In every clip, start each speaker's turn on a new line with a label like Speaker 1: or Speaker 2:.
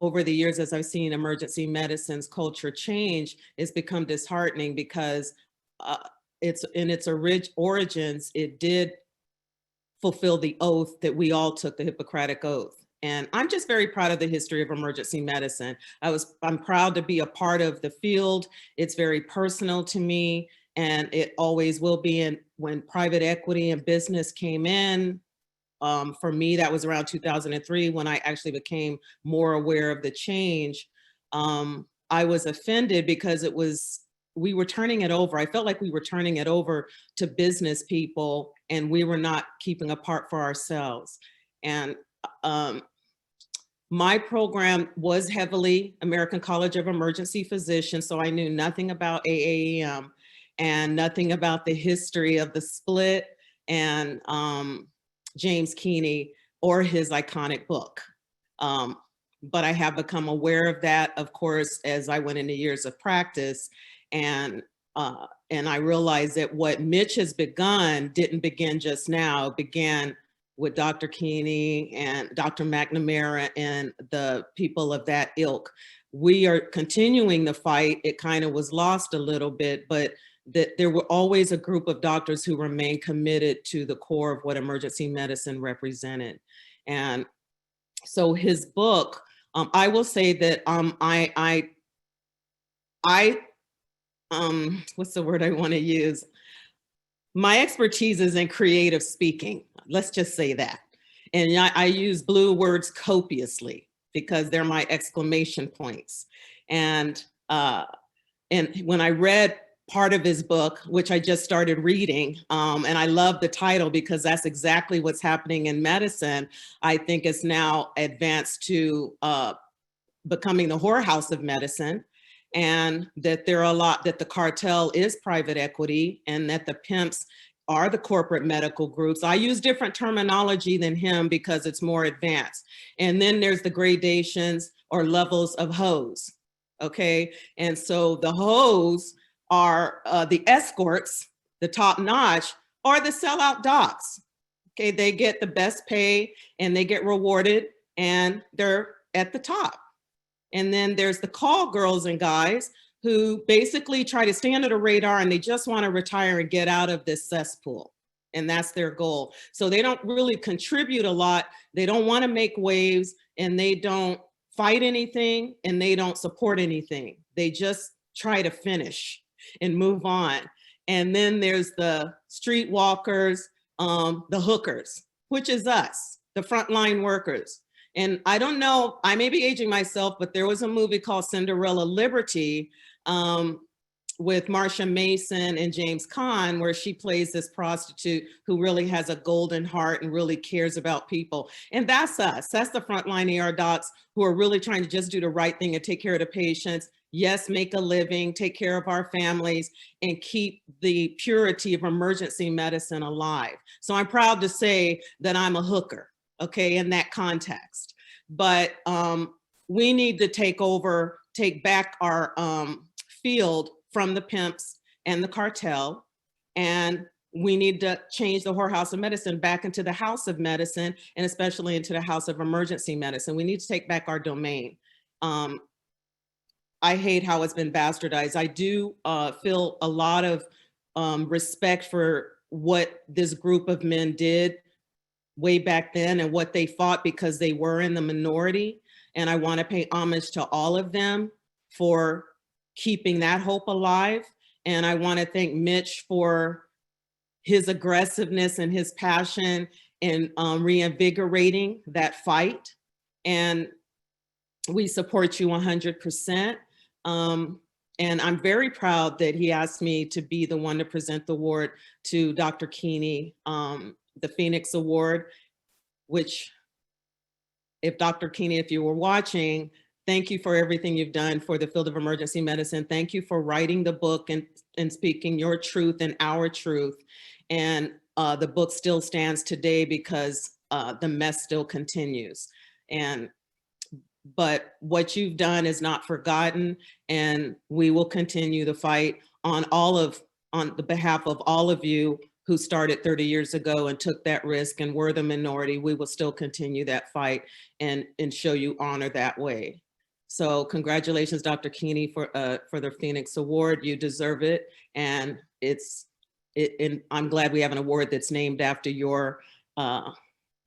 Speaker 1: over the years, as I've seen emergency medicine's culture change, it's become disheartening because uh, it's in its origins, it did fulfill the oath that we all took, the Hippocratic Oath. And I'm just very proud of the history of emergency medicine. I'm proud to be a part of the field. It's very personal to me, and it always will be. And when private equity and business came in, for me, that was around 2003 when I actually became more aware of the change. I was offended because we were turning it over. I felt like we were turning it over to business people and we were not keeping a part for ourselves. And um, my program was heavily American College of Emergency Physicians, so I knew nothing about AAEM and nothing about the history of the split and James Keeney or his iconic book. But I have become aware of that, of course, as I went into years of practice. And I realized that what Mitch has begun didn't begin just now. It began with Dr. Keeney and Dr. McNamara and the people of that ilk. We are continuing the fight. It kind of was lost a little bit, but that there were always a group of doctors who remained committed to the core of what emergency medicine represented. And so his book, I will say that what's the word I want to use? My expertise is in creative speaking. Let's just say that. And I use blue words copiously because they're my exclamation points. And when I read part of his book, which I just started reading, and I love the title because that's exactly what's happening in medicine. I think it's now advanced to becoming the whorehouse of medicine, and that that the cartel is private equity and that the pimps are the corporate medical groups. I use different terminology than him because it's more advanced. And then there's the gradations or levels of hoes, okay? And so the hoes are the escorts, the top notch, or the sellout docs. Okay, they get the best pay and they get rewarded and they're at the top. And then there's the call girls and guys who basically try to stay under the radar and they just want to retire and get out of this cesspool. And that's their goal. So they don't really contribute a lot. They don't want to make waves and they don't fight anything and they don't support anything. They just try to finish and move on. And then there's the streetwalkers, the hookers, which is us, the frontline workers. And I don't know, I may be aging myself, but there was a movie called Cinderella Liberty with Marsha Mason and James Caan, where she plays this prostitute who really has a golden heart and really cares about people. And that's us. That's the frontline ER docs who are really trying to just do the right thing and take care of the patients. Yes, make a living, take care of our families, and keep the purity of emergency medicine alive. So I'm proud to say that I'm a hooker, okay, in that context. But we need to take back our field from the pimps and the cartel. And we need to change the whorehouse of medicine back into the house of medicine, and especially into the house of emergency medicine. We need to take back our domain. I hate how it's been bastardized. I do feel a lot of respect for what this group of men did way back then and what they fought because they were in the minority. And I want to pay homage to all of them for keeping that hope alive. And I want to thank Mitch for his aggressiveness and his passion in reinvigorating that fight. And we support you 100%. And I'm very proud that he asked me to be the one to present the award to Dr. Keeney, the Phoenix Award, which, if Dr. Keeney, if you were watching, thank you for everything you've done for the field of emergency medicine. Thank you for writing the book and speaking your truth and our truth. And the book still stands today because the mess still continues. But what you've done is not forgotten, and we will continue the fight on the behalf of all of you who started 30 years ago and took that risk and were the minority. We will still continue that fight and show you honor that way. So congratulations, Dr. Keeney, for the Phoenix Award. You deserve it. And and I'm glad we have an award that's named after your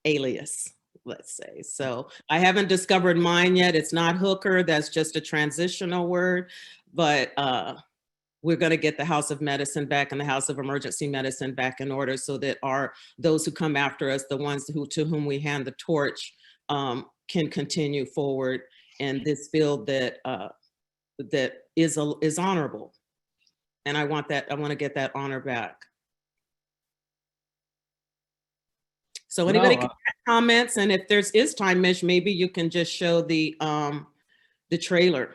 Speaker 1: alias, let's say. So I haven't discovered mine yet. It's not hooker, that's just a transitional word, but we're going to get the House of Medicine back and the House of Emergency Medicine back in order so that those who come after us, the ones to whom we hand the torch, can continue forward in this field that is honorable. And I want to get that honor back. So anybody can add comments, and if is time, Mish, maybe you can just show the trailer.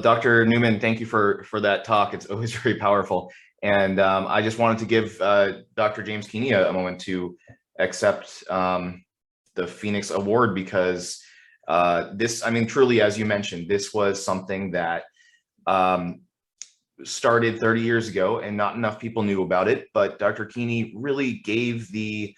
Speaker 2: Dr. Newman, thank you for that talk. It's always very powerful. And I just wanted to give Dr. James Keeney a moment to accept the Phoenix Award, because this, I mean, truly, as you mentioned, this was something that started 30 years ago and not enough people knew about it. But Dr. Keeney really gave he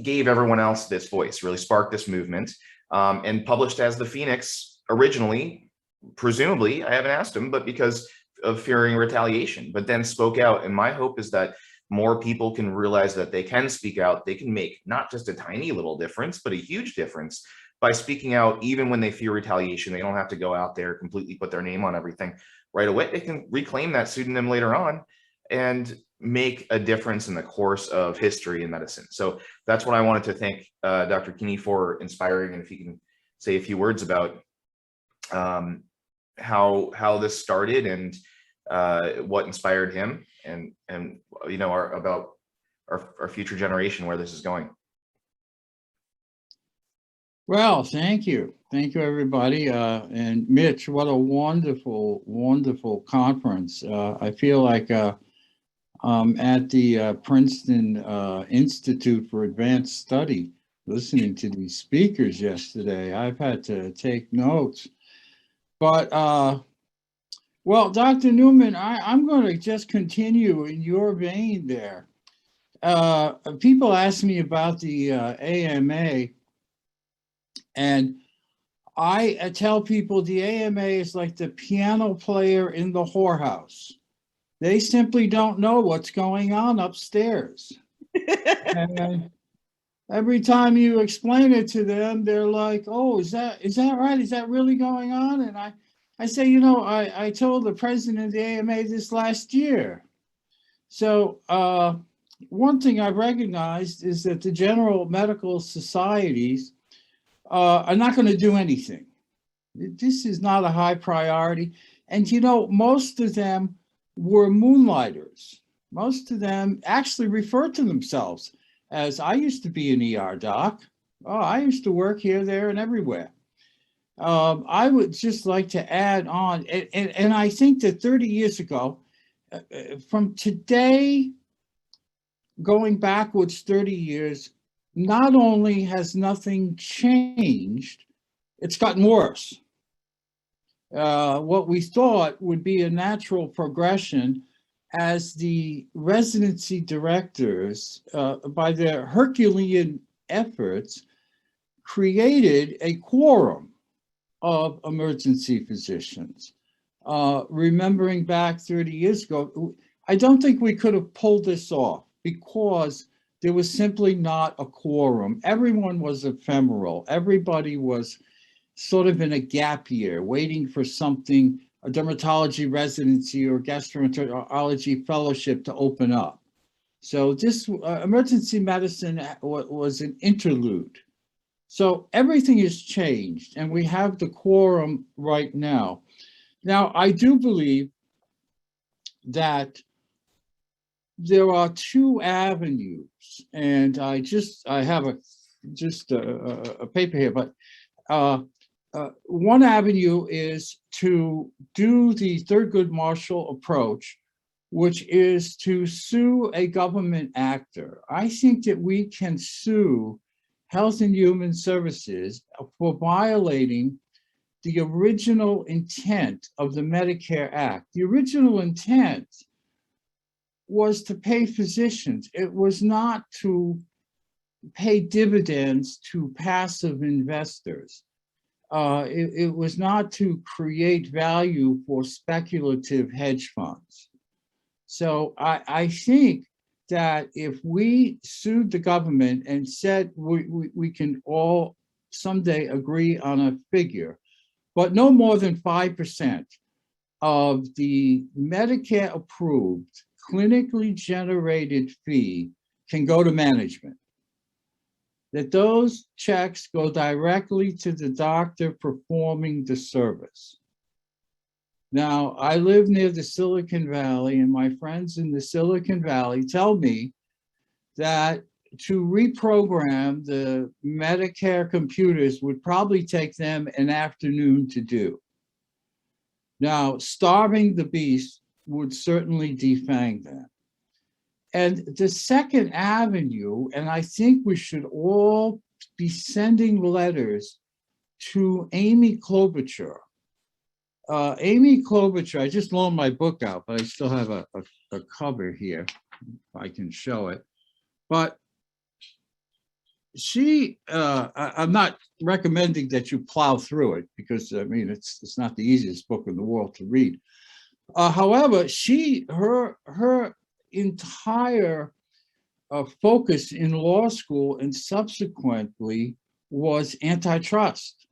Speaker 2: gave everyone else this voice, really sparked this movement, and published as the Phoenix originally, presumably, I haven't asked him, but because of fearing retaliation, but then spoke out. And my hope is that more people can realize that they can speak out. They can make not just a tiny little difference, but a huge difference by speaking out. Even when they fear retaliation, they don't have to go out there, completely put their name on everything right away. They can reclaim that pseudonym later on and make a difference in the course of history in medicine. So that's what I wanted to thank Dr. Keeney for inspiring. And if you can say a few words about how this started and what inspired him, and you know, about our future generation, where this is going.
Speaker 3: Well, thank you everybody, and Mitch, what a wonderful conference. I feel like at the Princeton Institute for Advanced Study, listening to these speakers yesterday. I've had to take notes, but well, Dr. Newman, I'm going to just continue in your vein there. People ask me about the AMA, and I tell people the AMA is like the piano player in the whorehouse. They simply don't know what's going on upstairs. And every time you explain it to them, they're like, oh, is that right? Is that really going on? And I say, you know, I told the president of the AMA this last year. So one thing I've recognized is that the general medical societies are not going to do anything. This is not a high priority. And, you know, most of them were moonlighters. Most of them actually refer to themselves as, I used to be an ER doc. Oh, I used to work here, there, and everywhere. I would just like to add on, and I think that 30 years ago, from today, going backwards 30 years, not only has nothing changed, it's gotten worse. What we thought would be a natural progression as the residency directors, by their Herculean efforts, created a quorum of emergency physicians. Remembering back 30 years ago, I don't think we could have pulled this off because there was simply not a quorum. Everyone was ephemeral. Everybody was sort of in a gap year, waiting for something, a dermatology residency or gastroenterology fellowship to open up. So this emergency medicine was an interlude. So everything has changed, and we have the quorum right now. Now, I do believe that there are two avenues, and I have a paper here, but one avenue is to do the Thurgood Marshall approach, which is to sue a government actor. I think that we can sue Health and Human Services for violating the original intent of the Medicare Act. The original intent was to pay physicians. It was not to pay dividends to passive investors. It was not to create value for speculative hedge funds. So I think that if we sued the government and said we can all someday agree on a figure, but no more than 5% of the Medicare approved clinically generated fee can go to management, that those checks go directly to the doctor performing the service. Now, I live near the Silicon Valley, and my friends in the Silicon Valley tell me that to reprogram the Medicare computers would probably take them an afternoon to do. Now, starving the beast would certainly defang them. And the second avenue, and I think we should all be sending letters to Amy Klobuchar. Amy Klobuchar, I just loaned my book out, but I still have a cover here, if I can show it. But she, I'm not recommending that you plow through it, because I mean, it's not the easiest book in the world to read. However, her entire focus in law school and subsequently was antitrust.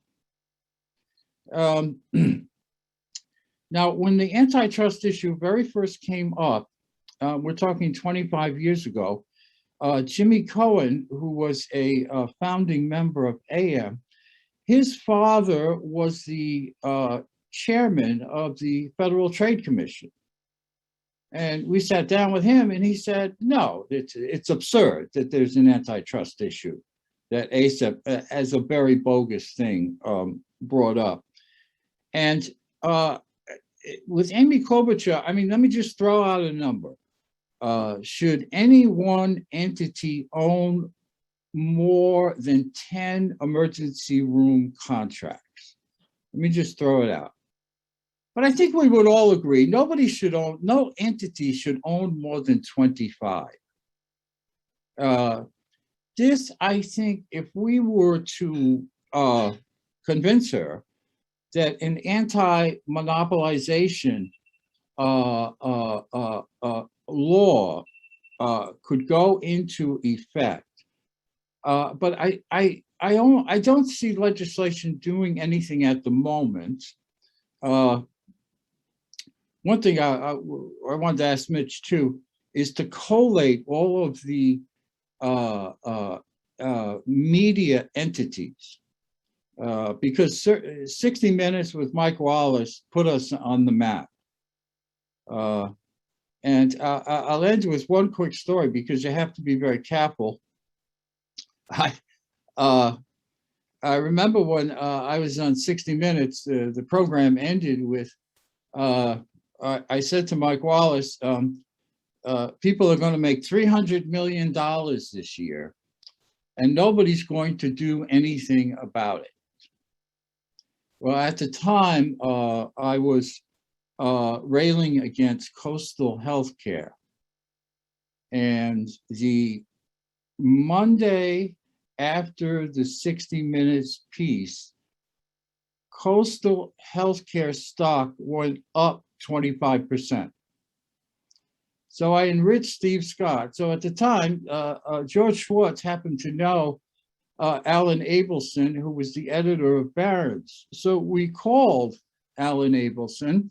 Speaker 3: Now, when the antitrust issue very first came up, we're talking 25 years ago, Jimmy Cohen, who was a founding member of AM, his father was the chairman of the Federal Trade Commission. And we sat down with him and he said, no, it's absurd that there's an antitrust issue that ASAP, as a very bogus thing, brought up. And with Amy Klobuchar, I mean, let me just throw out a number. Should any one entity own more than 10 emergency room contracts? Let me just throw it out. But I think we would all agree, nobody should own, no entity should own more than 25. This, I think, if we were to convince her that an anti-monopolization law could go into effect, but I don't see legislation doing anything at the moment. One thing I wanted to ask Mitch too is to collate all of the media entities, because 60 Minutes with Mike Wallace put us on the map. And I'll end with one quick story, because you have to be very careful. I remember when I was on 60 Minutes, the program ended with, I said to Mike Wallace, people are going to make $300 million this year, and nobody's going to do anything about it. Well, at the time, I was railing against coastal healthcare. And the Monday after the 60 Minutes piece, coastal healthcare stock went up 25%. So I enriched Steve Scott. So at the time, George Schwartz happened to know Alan Abelson, who was the editor of Barron's. So we called Alan Abelson,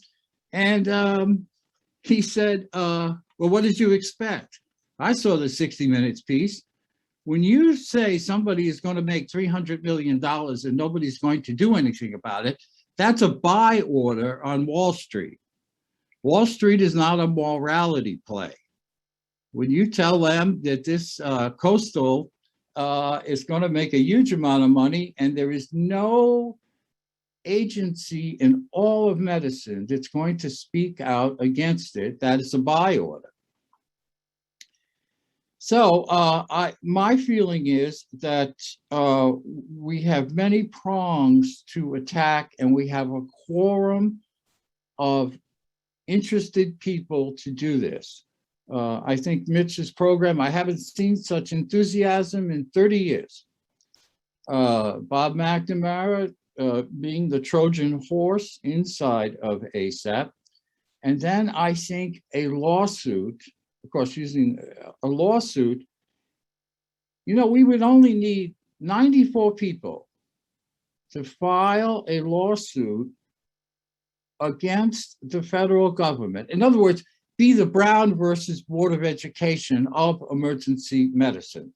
Speaker 3: and he said, well, what did you expect? I saw the 60 Minutes piece. When you say somebody is going to make $300 million and nobody's going to do anything about it, that's a buy order on Wall Street. Wall Street is not a morality play. When you tell them that this coastal is going to make a huge amount of money, and there is no agency in all of medicine that's going to speak out against it, that is a buy order. So my feeling is that we have many prongs to attack, and we have a quorum of interested people to do this. I think Mitch's program, I haven't seen such enthusiasm in 30 years. Bob McNamara being the Trojan horse inside of ASAP. And then I think a lawsuit, of course, using a lawsuit, you know, we would only need 94 people to file a lawsuit against the federal government. In other words, be the Brown versus Board of Education of emergency medicine.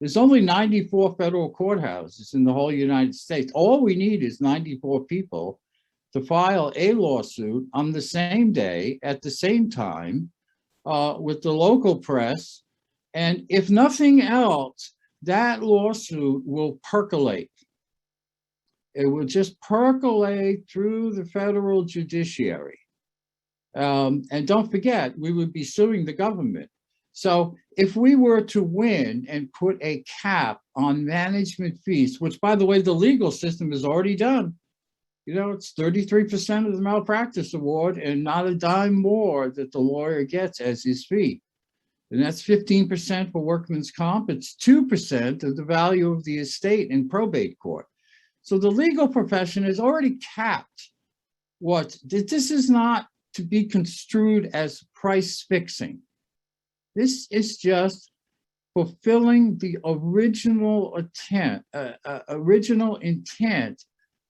Speaker 3: There's only 94 federal courthouses in the whole United States. All we need is 94 people to file a lawsuit on the same day, at the same time, with the local press. And if nothing else, that lawsuit will percolate. It will just percolate through the federal judiciary. And don't forget, we would be suing the government. So if we were to win and put a cap on management fees, which, by the way, the legal system has already done, you know, it's 33% of the malpractice award and not a dime more that the lawyer gets as his fee. And that's 15% for workman's comp. It's 2% of the value of the estate in probate court. So the legal profession has already capped what, this is not to be construed as price fixing. This is just fulfilling the original intent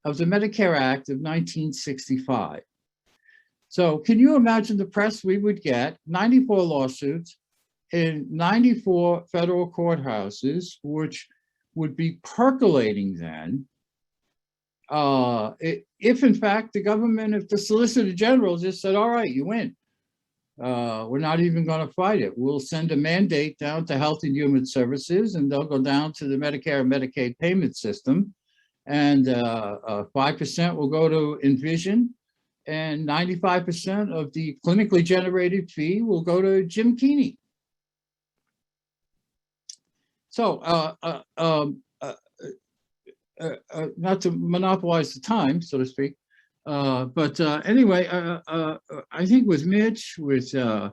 Speaker 3: of the Medicare Act of 1965. So can you imagine the press we would get? 94 lawsuits in 94 federal courthouses, which would be percolating then. If in fact the government, if the Solicitor General just said, all right, you win. We're not even going to fight it. We'll send a mandate down to Health and Human Services, and they'll go down to the Medicare and Medicaid payment system, and 5% will go to Envision, and 95% of the clinically generated fee will go to Jim Keeney. So, not to monopolize the time, so to speak, but anyway, I think with Mitch, within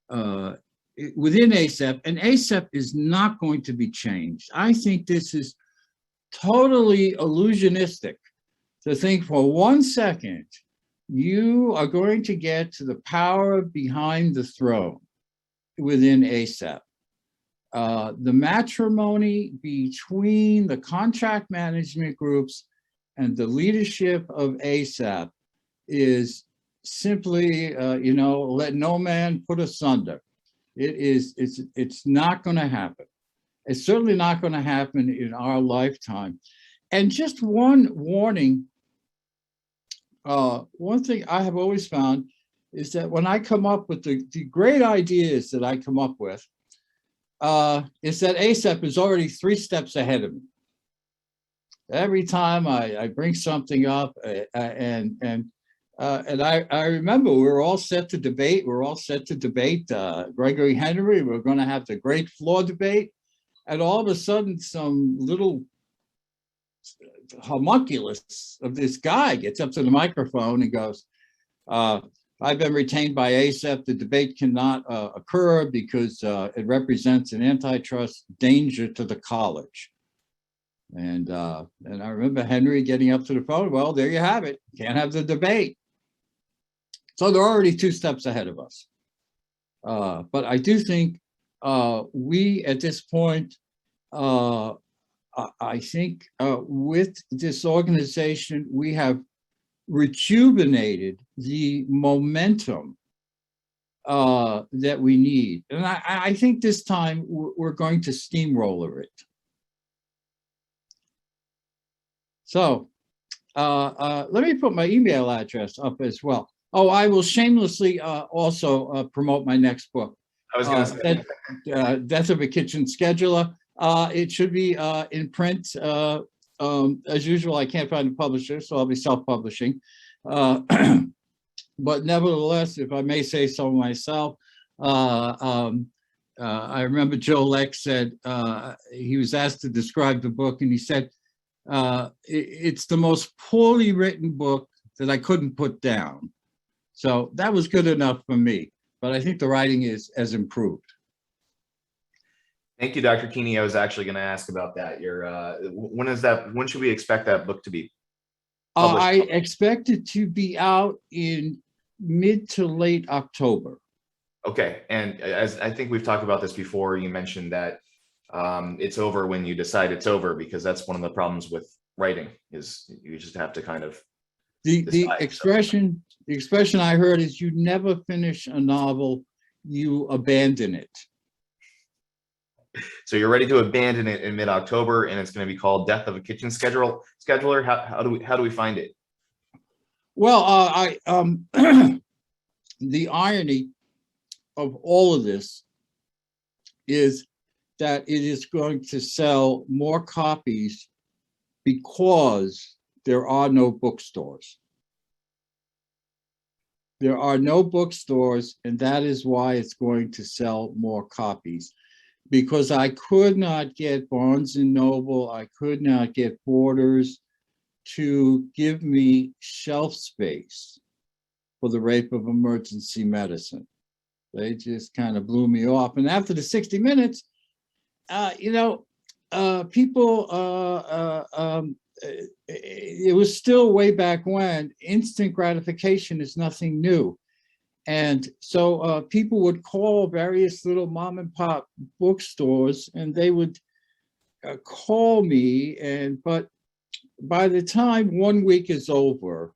Speaker 3: ASAP, and ASAP is not going to be changed. I think this is totally illusionistic to think for 1 second you are going to get to the power behind the throne within ASAP. The matrimony between the contract management groups and the leadership of ASAP is simply, you know, let no man put asunder. It's not going to happen. It's certainly not going to happen in our lifetime. And just one warning, one thing I have always found is that when I come up with the great ideas that I come up with, is that ASAP is already 3 steps ahead of me. Every time I bring something up, and I remember we were all set to debate. Gregory Henry. We're going to have the great floor debate, and all of a sudden, some little homunculus of this guy gets up to the microphone and goes, I've been retained by ASAP. The debate cannot occur because it represents an antitrust danger to the college. And I remember Henry getting up to the phone. Well, there you have it. Can't have the debate. So they're already 2 steps ahead of us. But I do think we, at this point, I think with this organization, we have rejuvenated the momentum that we need. And I think this time we're going to steamroller it. So let me put my email address up as well. Oh, I will shamelessly also promote my next book.
Speaker 2: I was going to say.
Speaker 3: Death of a Kitchen Scheduler. It should be in print. As usual, I can't find a publisher, so I'll be self-publishing. But nevertheless, if I may say so myself, I remember Joe Leck said, he was asked to describe the book, and he said, it's the most poorly written book that I couldn't put down. So that was good enough for me. but I think the writing has improved.
Speaker 2: Thank you, Dr. Keeney. I was actually going to ask about that. When should we expect that book to be published?
Speaker 3: I expect it to be out in mid to late October.
Speaker 2: Okay, and as I think we've talked about this before, you mentioned that it's over when you decide it's over, because that's one of the problems with writing, is you just have to kind of
Speaker 3: the expression I heard is, you never finish a novel, you abandon it.
Speaker 2: So you're ready to abandon it in mid-October, and it's going to be called Death of a Kitchen Scheduler. How do we find it?
Speaker 3: Well, the irony of all of this is that it is going to sell more copies because there are no bookstores. There are no bookstores, and that is why it's going to sell more copies. Because I could not get Barnes and Noble, I could not get Borders to give me shelf space for The Rape of Emergency Medicine. They just kind of blew me off. And after the 60 minutes, people, it was still way back when instant gratification is nothing new. And so people would call various little mom and pop bookstores, and they would call me. But by the time 1 week is over,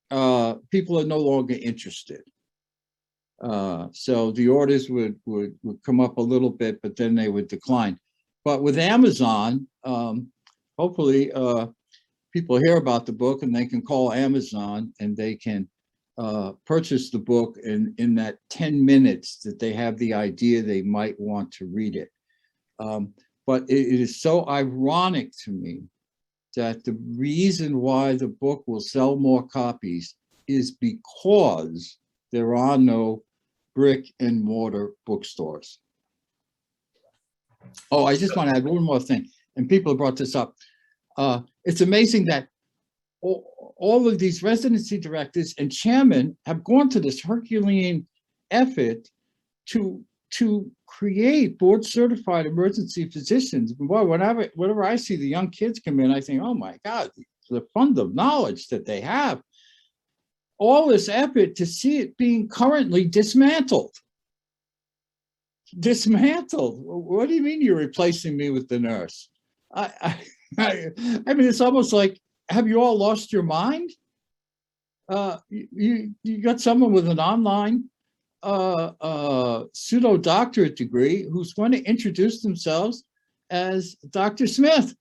Speaker 3: people are no longer interested. So the orders would come up a little bit, but then they would decline. But with Amazon, hopefully people hear about the book and they can call Amazon and they can purchase the book in that 10 minutes that they have the idea they might want to read it. But it is so ironic to me that the reason why the book will sell more copies is because there are no brick and mortar bookstores. Oh, I just want to add one more thing, and people brought this up. It's amazing that all of these residency directors and chairmen have gone to this Herculean effort to create board certified emergency physicians. Boy, whenever I see the young kids come in, I think, oh my God, the fund of knowledge that they have. All this effort to see it being currently dismantled. Dismantled? What do you mean you're replacing me with the nurse? I mean, it's almost like, have you all lost your mind? You got someone with an online pseudo doctorate degree who's going to introduce themselves as Dr. Smith,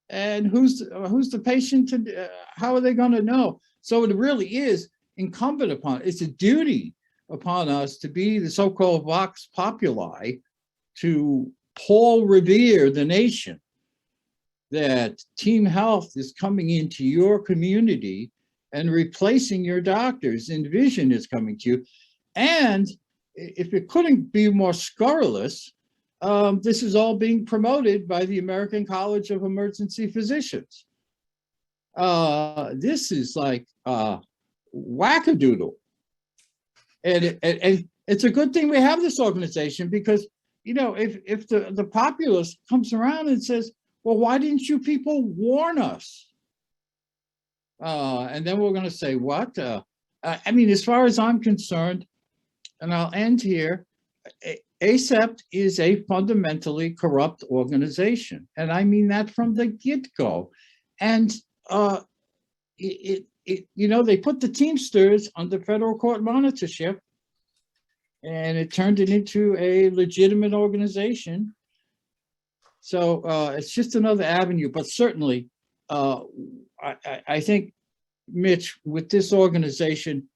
Speaker 3: and who's the patient, and how are they going to know? So it really is incumbent upon, it's a duty upon us to be the so-called vox populi, to Paul Revere the nation, that team health is coming into your community and replacing your doctors, and vision is coming to you. And if it couldn't be more scurrilous, this is all being promoted by the American College of Emergency Physicians. This is like wackadoodle. And it's a good thing we have this organization, because, you know, if the populace comes around and says, well, why didn't you people warn us? And then we're going to say, what? I mean, as far as I'm concerned, and I'll end here, ACEPT is a fundamentally corrupt organization. And I mean that from the get-go. And you know, they put the Teamsters under federal court monitorship, and it turned it into a legitimate organization. So it's just another avenue. But certainly, I think, Mitch, with this organization,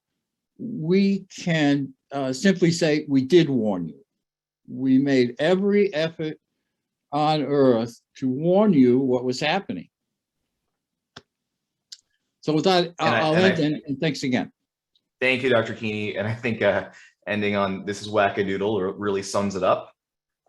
Speaker 3: we can simply say we did warn you. We made every effort on earth to warn you what was happening. So with that, I'll end, and thanks again.
Speaker 2: Thank you, Dr. Keeney. And I think ending on "this is wackadoodle" really sums it up.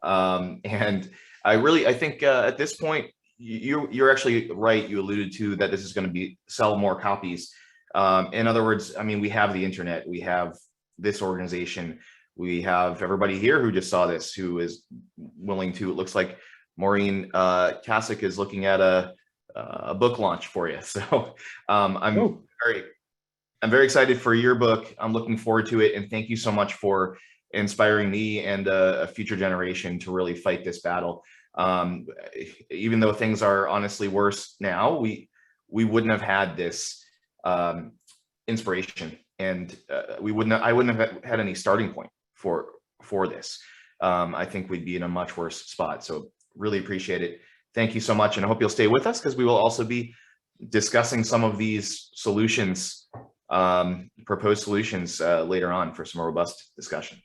Speaker 2: And I think at this point, you're actually right. You alluded to that this is going to sell more copies. In other words, I mean, we have the internet, we have this organization. We have everybody here who just saw this, who is willing to, it looks like Maureen Kasich is looking at a book launch for you. So I'm very excited for your book. I'm looking forward to it. And thank you so much for inspiring me and a future generation to really fight this battle. Even though things are honestly worse now, we wouldn't have had this inspiration, and I wouldn't have had any starting point for this. I think we'd be in a much worse spot. So really appreciate it. Thank you so much. And I hope you'll stay with us, because we will also be discussing some of these solutions, proposed solutions later on for some robust discussion.